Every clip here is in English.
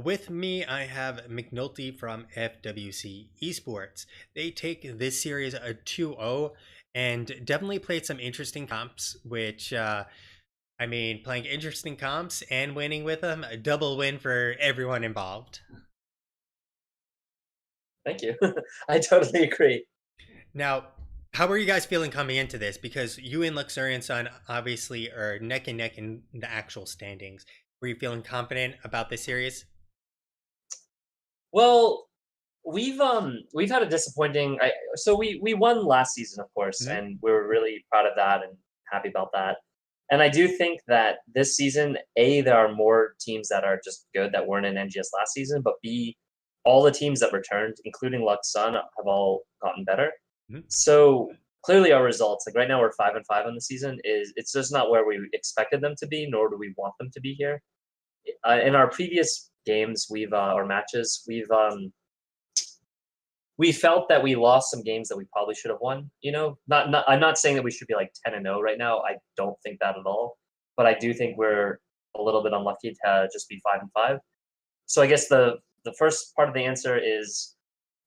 with me, I have McNulty from FWC eSports. They take this series a 2-0 and definitely played some interesting comps, which, playing interesting comps and winning with them, a double win for everyone involved. Thank you. I totally agree. Now, how are you guys feeling coming into this? Because you and Luxorian Sun obviously are neck and neck in the actual standings. Were you feeling confident about this series? Well, we've had a disappointing. We won last season, of course, Mhm. and we were really proud of that and happy about that. And I do think that this season, A, there are more teams that are just good that weren't in NGS last season, but B, all the teams that returned, including Lux Sun, have all gotten better. Mhm. So clearly, our results, like right now, we're 5-5 on the season. It's just not where we expected them to be, nor do we want them to be here. In our previous games, or matches, we felt that we lost some games that we probably should have won. I'm not saying that we should be like 10-0 right now. I don't think that at all. But I do think we're a little bit unlucky to just be 5-5. So I guess the first part of the answer is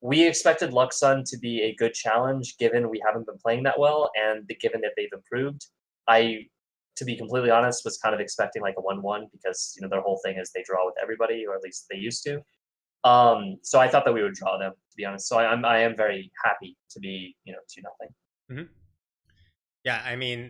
we expected Luxon to be a good challenge, given we haven't been playing that well, and given that they've improved. I, to be completely honest, was kind of expecting like a 1-1 because their whole thing is they draw with everybody, or at least they used to. So I thought that we would draw them, to be honest. So I am very happy to be 2-0. Mhm. Yeah,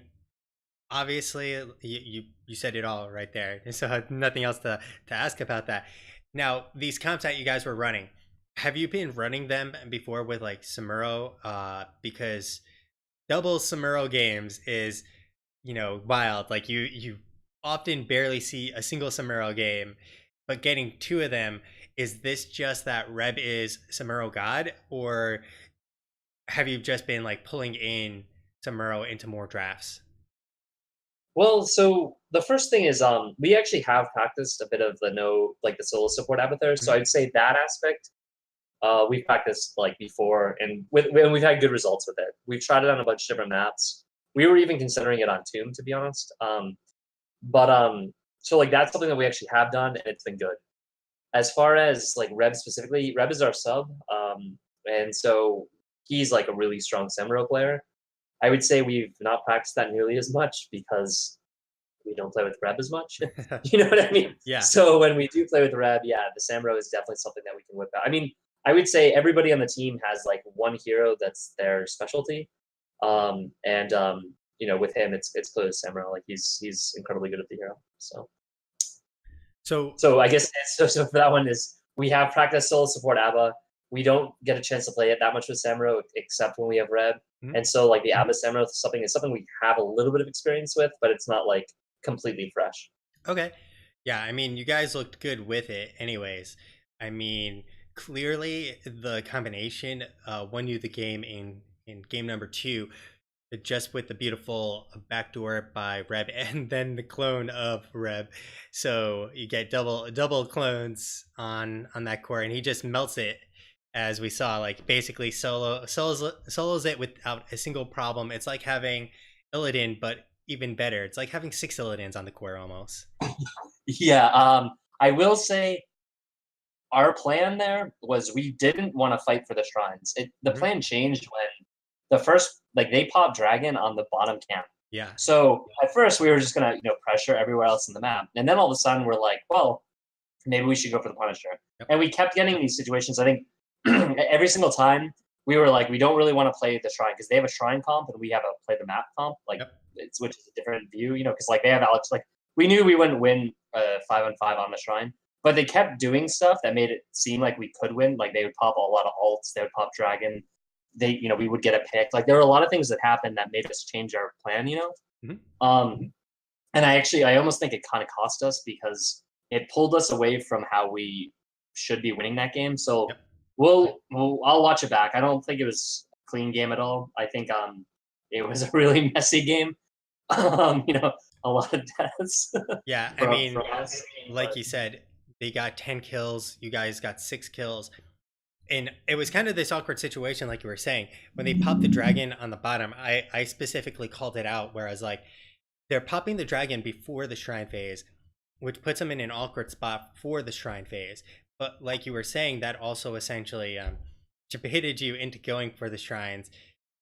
obviously you said it all right there, so I have nothing else to ask about that. Now, these comps that you guys were running, have you been running them before with like Samuro? Because double Samuro games is wild. Like you often barely see a single Samuro game, but getting two of them, is this just that Reb is Samuro God, or have you just been like pulling in Samuro into more drafts? Well, so the first thing is we actually have practiced a bit of the no like the solo support avatar. So Mhm. I'd say that aspect we've practiced like before, and we've had good results with it. We've tried it on a bunch of different maps. We were even considering it on Tomb, to be honest. But so like that's something that we actually have done, and it's been good. As far as like Reb specifically, Reb is our sub, and so he's like a really strong Semiro player. I would say we've not practiced that nearly as much because we don't play with Reb as much. You know what I mean? Yeah. So when we do play with Reb, yeah, the Samuro is definitely something that we can whip out. I mean, I would say everybody on the team has like one hero that's their specialty, and with him, it's clearly Samuro. Like he's incredibly good at the hero. So So so I guess so for that one is we have practiced solo support ABBA. We don't get a chance to play it that much with Samuro except when we have Reb. mhm. And so like the ABBA Samuro is something we have a little bit of experience with, but it's not like completely fresh. Okay. Yeah, you guys looked good with it anyways. Clearly the combination won you the game in game number 2, just with the beautiful backdoor by Reb and then the clone of Reb. So you get double clones on that core, and he just melts it, as we saw, like basically solos it without a single problem. It's like having Illidan, but even better. It's like having 6 Illidans on the core almost. Yeah, I will say our plan there was we didn't want to fight for the shrines. The Mhm. plan changed when the first like they popped dragon on the bottom camp. Yeah. So at first we were just gonna pressure everywhere else in the map, and then all of a sudden we're like, well, maybe we should go for the Punisher. Yep. And we kept getting these situations. I think every single time we were like, we don't really want to play the shrine because they have a shrine comp and we have a play the map comp, like Yep. which is a different view, because like they have Alex. Like we knew we wouldn't win 5-on-5 on the shrine, but they kept doing stuff that made it seem like we could win. Like they would pop a lot of ults, they would pop dragon. We would get a pick. Like there were a lot of things that happened that made us change our plan. Mhm. Um, and I almost think it kind of cost us because it pulled us away from how we should be winning that game. So Yep. I'll watch it back. I don't think it was a clean game at all. I think it was a really messy game. A lot of deaths Yeah, from us. like you said, they got 10 kills, you guys got 6 kills. And it was kind of this awkward situation, like you were saying. When they popped the dragon on the bottom, I specifically called it out, where I was like, they're popping the dragon before the shrine phase. which puts them in an awkward spot for the shrine phase. But like you were saying, that also essentially baited you into going for the shrines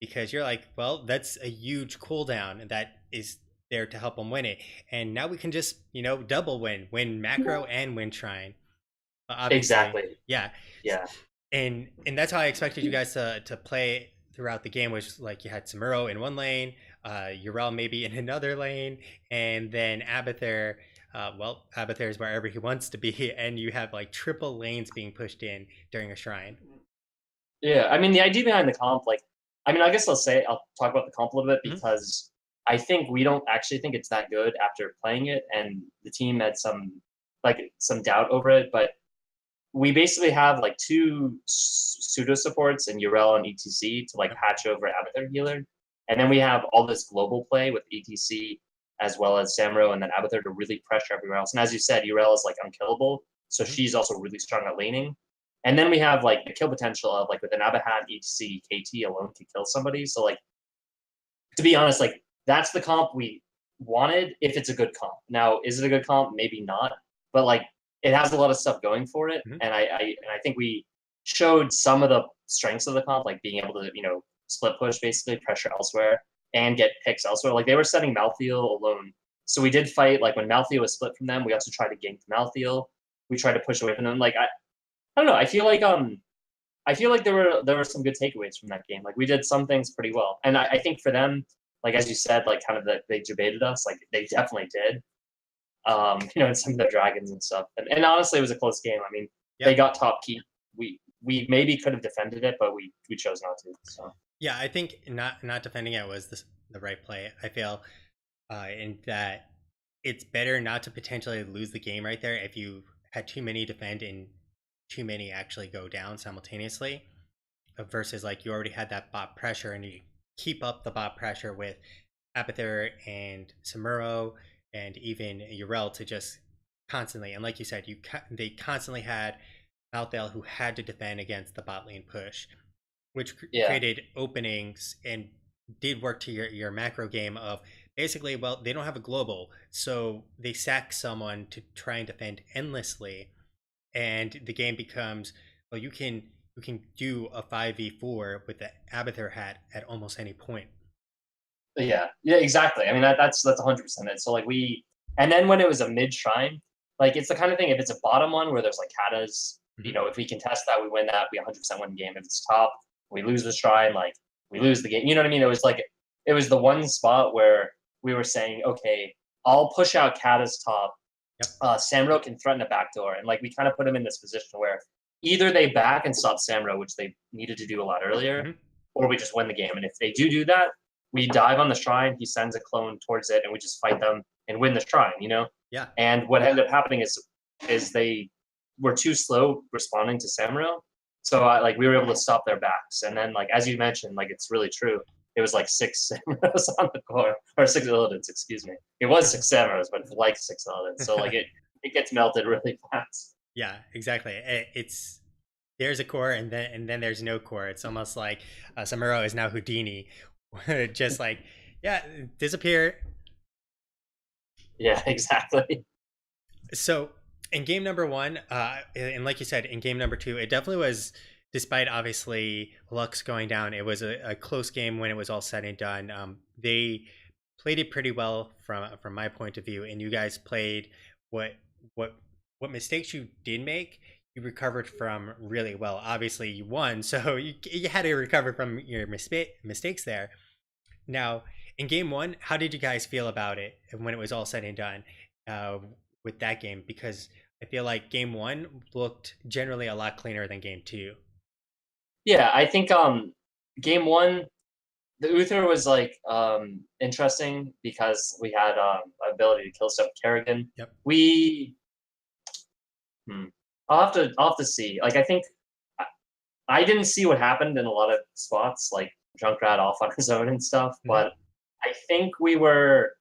because you're like, well, that's a huge cooldown that is there to help them win it, and now we can just double win macro and win shrine. Obviously, Exactly. yeah, Yeah. and that's how I expected you guys to play throughout the game, which like you had Samuro in one lane, Urel maybe in another lane, and then Abathur. Well, Abathur is wherever he wants to be, and you have like triple lanes being pushed in during a shrine. Yeah. I mean, the idea behind the comp, like, I mean, I guess I'll talk about the comp a little bit Mm-hmm. because I think we don't actually think it's that good after playing it, and the team had some doubt over it, but we basically have like two pseudo supports in Urel and ETC to like Yep. patch over Abathur healer. And then we have all this global play with ETC as well as Samro and then Abathur to really pressure everywhere else. And as you said, Urel is like unkillable. So Mm-hmm. she's also really strong at laning. And then we have like the kill potential of like with an Abahat, ETC, KT alone to kill somebody. So like to be honest, like that's the comp we wanted if it's a good comp. Now, is it a good comp? Maybe not. But like it has a lot of stuff going for it. Mm-hmm. And I think we showed some of the strengths of the comp, like being able to, split push basically, pressure elsewhere, and get picks elsewhere. Like they were setting Malthael alone. So we did fight like when Malthael was split from them, we also tried to gank Malthael. We tried to push away from them. Like I don't know. I feel like there were some good takeaways from that game. Like we did some things pretty well, and I think for them, like as you said, like kind of that they debated us. Like they definitely did. And some of the dragons and stuff. And honestly, it was a close game. I mean, Yeah. they got top keep. We maybe could have defended it, but we chose not to. So Yeah, I think not defending it was the right play. I feel in that it's better not to potentially lose the game right there if you had too many defend and too many actually go down simultaneously, versus like you already had that bot pressure and you keep up the bot pressure with Abathur and Samuro and even Urel to just constantly, and like you said, they constantly had Malthael who had to defend against the bot lane push, which yeah, created openings and did work to your macro game of basically, well, they don't have a global, so they sack someone to try and defend endlessly, and the game becomes, well, you can do a 5v4 with the Abathur hat at almost any point. yeah, exactly. I mean that's 100% it. So like and then when it was a mid shrine, like it's the kind of thing. If it's a bottom one where there's like katas, Mm-hmm. if we can test that, we win that. We 100% win the game. If it's top, we lose the shrine. Like we lose the game. You know what I mean? It was the one spot where we were saying, okay, I'll push out Kata's top. Yep. Samro can threaten a backdoor, and like we kind of put him in this position where either they back and stop Samro, which they needed to do a lot earlier, Mm-hmm. or we just win the game. And if they do that, we dive on the shrine. He sends a clone towards it, and we just fight them and win the shrine. Yeah. And what ended up happening is they were too slow responding to Samro, so like we were able to stop their backs. And then like as you mentioned, like it's really true. It was like six Samros on the core, or six Illidan's, excuse me. It was six Samros, but it's like six Illidan's. So like it gets melted really fast. Yeah, exactly. It's there's a core and then there's no core. It's almost like Samuro is now Houdini, just like, yeah, disappear. Yeah, exactly. So in game number one, and like you said, in game number two, it definitely was. Despite obviously Lux going down, it was a close game when it was all said and done. They played it pretty well from my point of view, and you guys played what what what mistakes you did make. You recovered from really well. Obviously, you won, so you had to recover from your mistakes there. Now, in game one, how did you guys feel about it when it was all said and done uh, with that game? Because I feel like game one looked generally a lot cleaner than game two. Yeah, I think game one, the Uther was like interesting because we had ability to kill stuff with Kerrigan. Yep. We hmm, I'll have to see. Like I didn't see what happened in a lot of spots, like Junkrat off on his own and stuff, Mm-hmm. but I think we were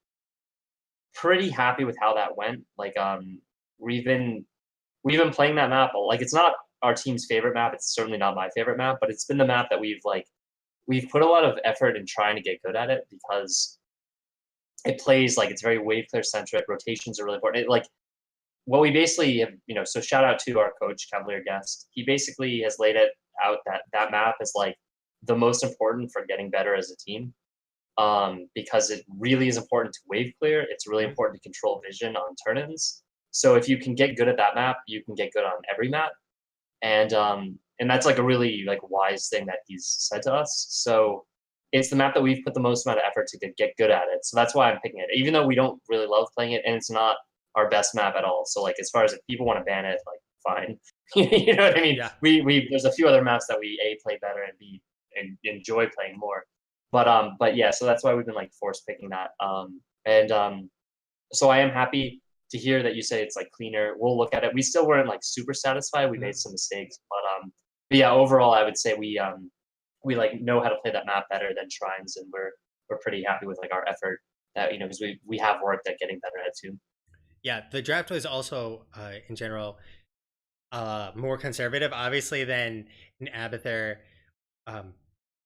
pretty happy with how that went. Like we've been we've been playing that map. Like it's not our team's favorite map. It's certainly not my favorite map, but it's been the map that we've put a lot of effort in trying to get good at it because it plays like it's very wave clear centric. Rotations are really important. what we basically have, so shout out to our coach, Cavalier Guest. He basically has laid it out that that map is like the most important for getting better as a team. Because it really is important to wave clear. It's really Mhm. important to control vision on turn-ins. So if you can get good at that map, you can get good on every map. And that's like a really like wise thing that he's said to us. So it's the map that we've put the most amount of effort to get good at it. So that's why I'm picking it, even though we don't really love playing it, and it's not our best map at all. So like as far as if people want to ban it, like fine, you know what I mean. Yeah. We there's a few other maps that we a play better and b and enjoy playing more. But yeah, so that's why we've been like force picking that. So I am happy to hear that you say it's like cleaner. We'll look at it. We still weren't like super satisfied. We made Mhm. some mistakes, but yeah, overall, I would say we like know how to play that map better than Shrines, and we're pretty happy with like our effort that because we have worked at getting better at it too. Yeah, the draft was also in general more conservative, obviously, than an Abathur, um,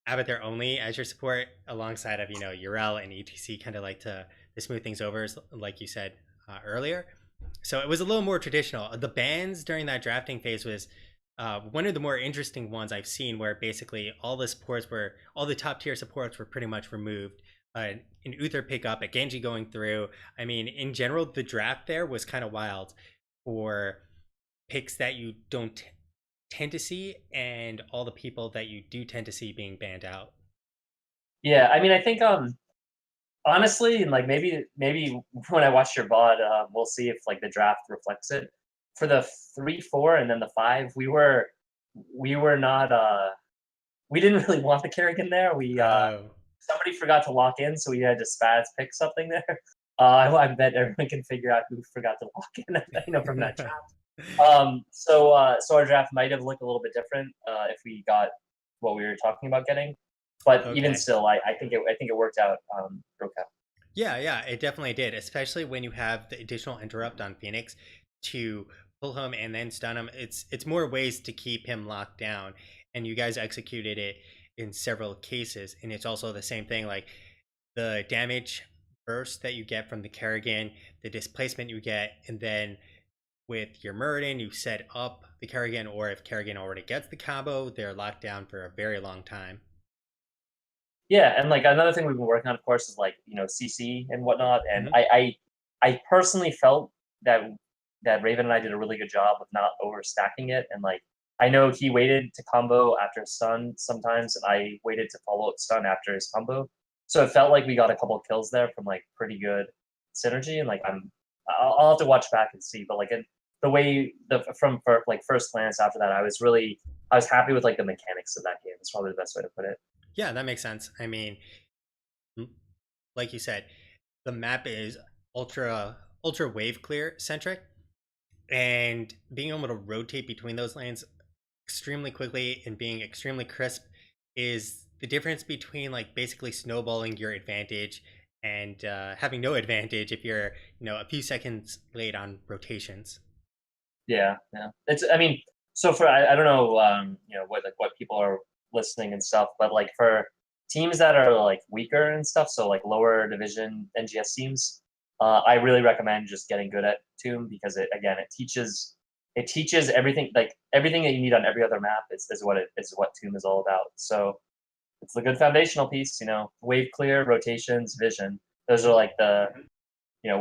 Abathur only as your support, alongside of Urel and etc. Kind of like to smooth things over, like you said earlier. So it was a little more traditional. The bans during that drafting phase was one of the more interesting ones I've seen, where basically all the top tier supports were pretty much removed. An Uther pickup, a Genji going through. I mean, in general, the draft there was kind of wild for picks that you don't tend to see, and all the people that you do tend to see being banned out. Yeah, I mean, I think honestly, and like maybe when I watch your VOD, we'll see if like the draft reflects it. For the 3, 4, and then the 5, we were not we didn't really want the Kerrigan there. We Oh, somebody forgot to lock in, so we had to spaz pick something there. I bet everyone can figure out who forgot to lock in, from that draft. So our draft might have looked a little bit different if we got what we were talking about getting, but even okay. still, I think it worked out. Okay. Yeah, yeah, it definitely did, especially when you have the additional interrupt on Phoenix to pull him and then stun him. It's more ways to keep him locked down, and you guys executed it in several cases. And it's also the same thing, like the damage burst that you get from the Kerrigan, the displacement you get, and then with your Muradin, you set up the Kerrigan, or if Kerrigan already gets the combo, they're locked down for a very long time. Yeah, and like another thing we've been working on, of course, is like CC and whatnot. And Hmm. I personally felt that Raven and I did a really good job of not overstacking it. And like I know he waited to combo after stun sometimes, and I waited to follow up stun after his combo. So it felt like we got a couple kills there from like pretty good synergy. And like I'll have to watch back and see. But like the way like first glance after that, I was happy with like the mechanics of that game. It's probably the best way to put it. Yeah, that makes sense. I mean, like you said, the map is ultra wave clear centric, and being able to rotate between those lanes extremely quickly and being extremely crisp is the difference between like basically snowballing your advantage and having no advantage if you're a few seconds late on rotations. Yeah, yeah. I mean, so for I don't know, what people are listening and stuff, but like for teams that are like weaker and stuff, so like lower division NGS teams, I really recommend just getting good at Tomb because it teaches everything like everything that you need on every other map is what Tomb is all about. So it's a good foundational piece, wave clear, rotations, vision. Those are Mhm. like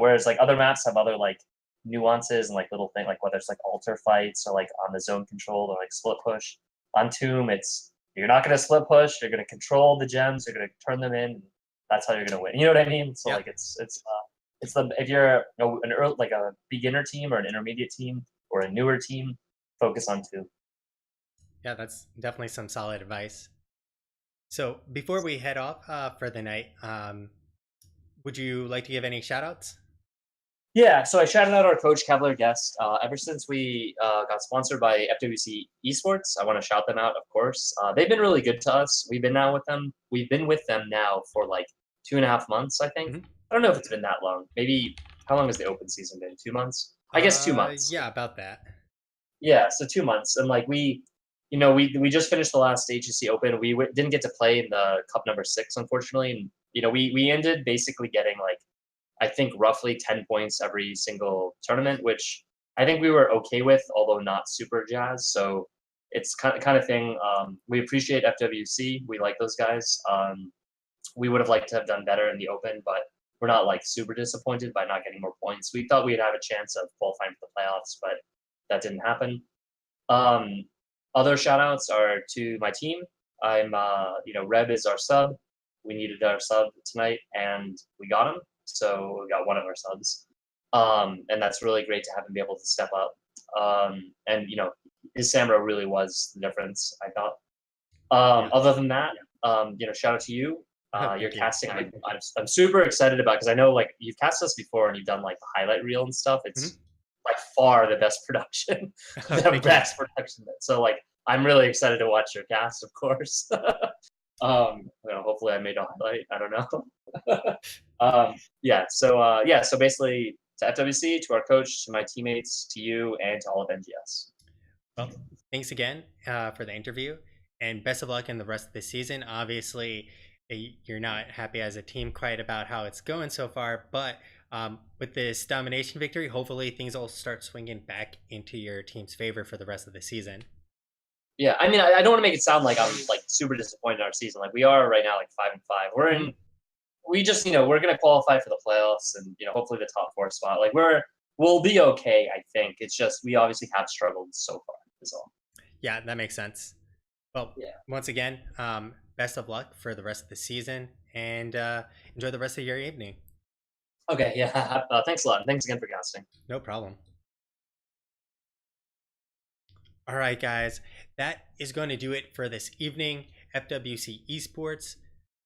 whereas like other maps have other like nuances and like little thing like whether it's like alter fights or like on the zone control or like split push. On Tomb, it's you're not gonna split push, you're gonna control the gems, you're gonna turn them in, that's how you're gonna win. You know what I mean? So Yeah, like it's the if you're an early, like a beginner team or an intermediate team or a newer team, focus on Tomb. yeah, that's definitely some solid advice. So before we head off for the night, would you like to give any shout outs? Yeah, so I shouted out our coach, Cavalier Guest. Ever since we got sponsored by FWC eSports, I want to shout them out, of course. They've been really good to us. We've been with them now for like 2.5 months, I think. Hmm. I don't know if it's been that long. Maybe how long has the open season been? 2 months? I guess 2 months. Yeah, about that. Yeah, so 2 months, and like we just finished the last HEC Open. We didn't get to play in the Cup number 6, unfortunately, and we ended basically getting like I think roughly 10 points every single tournament, which I think we were okay with, although not super jazzed. So it's kind of thing. We appreciate FWC. We like those guys. We would have liked to have done better in the Open, but we're not like super disappointed by not getting more points. We thought we'd have a chance of qualifying for the playoffs, but that didn't happen. Um, Other shout outs are to my team. Reb is our sub. We needed our sub tonight and we got him. So we got one of our subs. And that's really great to have him be able to step up. His Samro really was the difference, I thought. Yeah. Other than that, shout out to you. Your Thank you. casting, I'm super excited about because I know like you've cast us before and you've done like the highlight reel and stuff. It's Mhm. by far the best production, the Thank you. best production. So like I'm really excited to watch your cast, of course. Hopefully I made a highlight. I don't know. So basically to FWC, to our coach, to my teammates, to you, and to all of NGS. Well, thanks again for the interview, and best of luck in the rest of the season. Obviously, you're not happy as a team quite about how it's going so far, but with this domination victory, hopefully things will start swinging back into your team's favor for the rest of the season. Yeah, I mean, I don't want to make it sound like I'm like super disappointed in our season. Like we are right now, like 5-5. We're Mhm. in. We just, we're gonna qualify for the playoffs, and hopefully the top four spot. Like we'll be okay. I think it's just we obviously have struggled so far. Is all. Yeah, that makes sense. Well, Yeah. once again, best of luck for the rest of the season, and enjoy the rest of your evening. Okay. Yeah. Thanks a lot. Thanks again for casting. No problem. All right, guys, that is going to do it for this evening. FWC eSports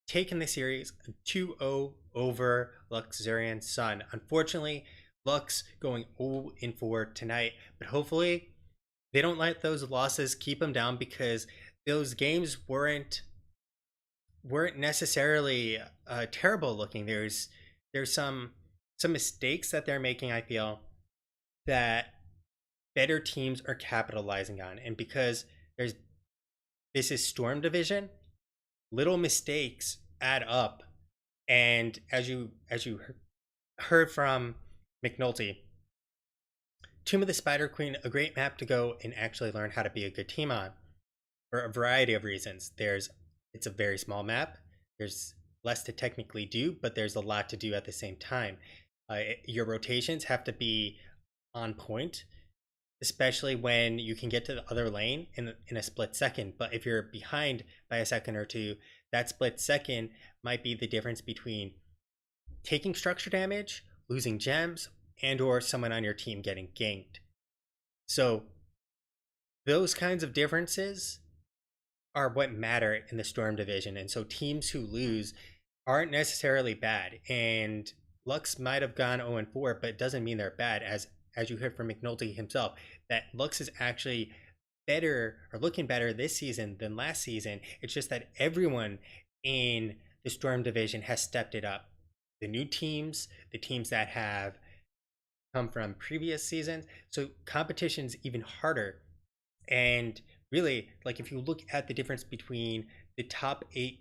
taking the series 2-0 over Luxorian Sun. Unfortunately, Lux going 0-4 tonight, but hopefully they don't let those losses keep them down because those games weren't necessarily terrible looking. There's some mistakes that they're making, I feel, that better teams are capitalizing on, and because there's this is Storm Division, little mistakes add up. And as you heard from McNulty, Tomb of the Spider Queen, a great map to go and actually learn how to be a good team on for a variety of reasons. It's a very small map. There's less to technically do, but there's a lot to do at the same time. Your rotations have to be on point, especially when you can get to the other lane in a split second. But if you're behind by a second or two, that split second might be the difference between taking structure damage, losing gems, and or someone on your team getting ganked. So those kinds of differences are what matter in the Storm division. And so teams who lose aren't necessarily bad. And Lux might have gone 0-4, but it doesn't mean they're bad, as you heard from McNulty himself, that Lux is actually better or looking better this season than last season. It's just that everyone in the Storm division has stepped it up. The new teams, the teams that have come from previous seasons. So competition's even harder. And really, like if you look at the difference between the top 8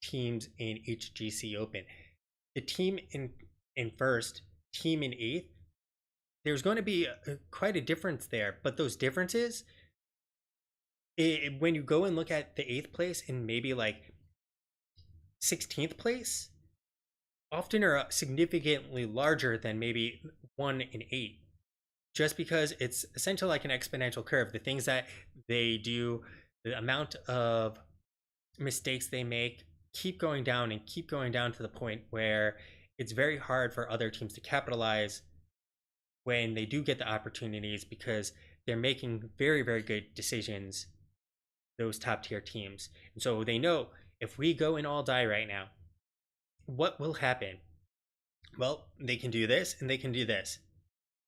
teams in each GC Open, the team in first, team in eighth, there's going to be quite a difference there. But those differences, when you go and look at the eighth place and maybe like 16th place, often are significantly larger than maybe 1 in 8, just because it's essentially like an exponential curve. The things that they do, the amount of mistakes they make keep going down and keep going down to the point where it's very hard for other teams to capitalize when they do get the opportunities, because they're making very, very good decisions, those top tier teams. And so they know, if we go and all die right now, what will happen? Well, they can do this and they can do this.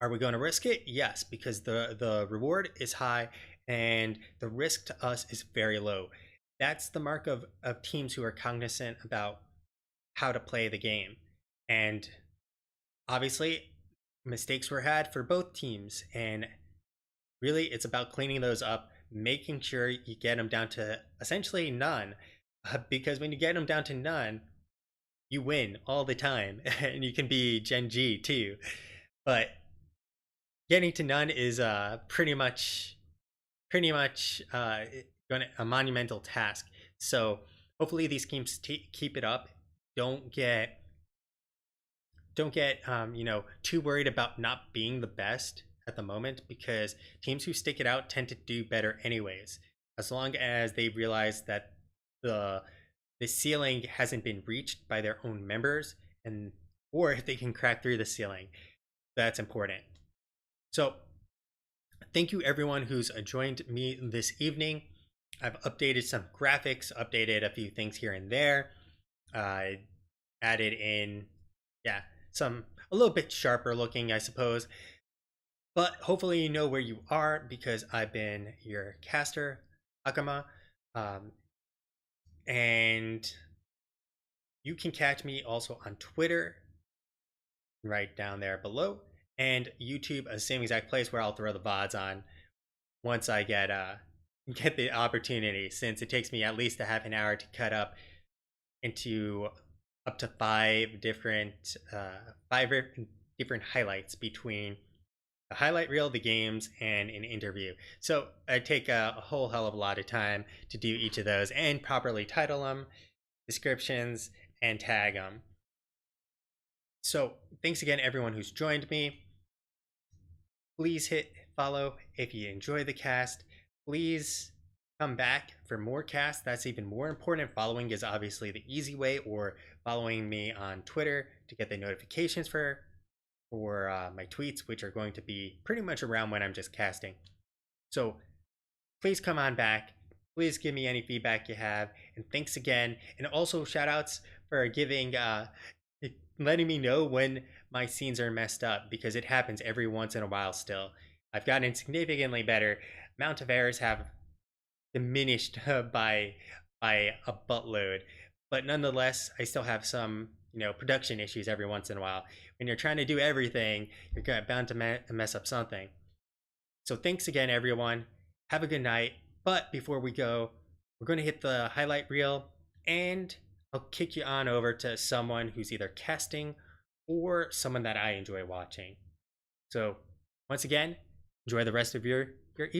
Are we going to risk it? Yes, because the reward is high and the risk to us is very low. That's the mark of teams who are cognizant about how to play the game. And obviously, mistakes were had for both teams. And really, it's about cleaning those up, making sure you get them down to essentially none. Because when you get them down to none, you win all the time. And you can be Gen G too. But getting to none is pretty much a monumental task. So hopefully these teams keep it up. Don't get too worried about not being the best at the moment, because teams who stick it out tend to do better anyways, as long as they realize that the the ceiling hasn't been reached by their own members, and or if they can crack through the ceiling. That's important. So thank you everyone who's joined me this evening. I've updated some graphics, updated a few things here and there. I added in, yeah, some a little bit sharper looking, I suppose. But hopefully you know where you are, because I've been your caster, Akama. Um, and you can catch me also on Twitter, right down there below, and YouTube, the same exact place where I'll throw the VODs on once I get the opportunity, since it takes me at least a half an hour to cut up into up to five different highlights between a highlight reel, the games, and an interview. So I take a whole hell of a lot of time to do each of those and properly title them, descriptions, and tag them. So thanks again, everyone who's joined me. Please hit follow if you enjoy the cast. Please come back for more casts. That's even more important. Following is obviously the easy way, or following me on Twitter to get the notifications for my tweets, which are going to be pretty much around when I'm just casting. So please come on back. Please give me any feedback you have, and thanks again. And also shout outs for letting me know when my scenes are messed up, because it happens every once in a while still. I've gotten significantly better. Amount of errors have diminished by a buttload, but nonetheless, I still have some production issues every once in a while. When you're trying to do everything, you're bound to mess up something. So thanks again, everyone. Have a good night. But before we go, we're going to hit the highlight reel, and I'll kick you on over to someone who's either casting or someone that I enjoy watching. So once again, enjoy the rest of your evening.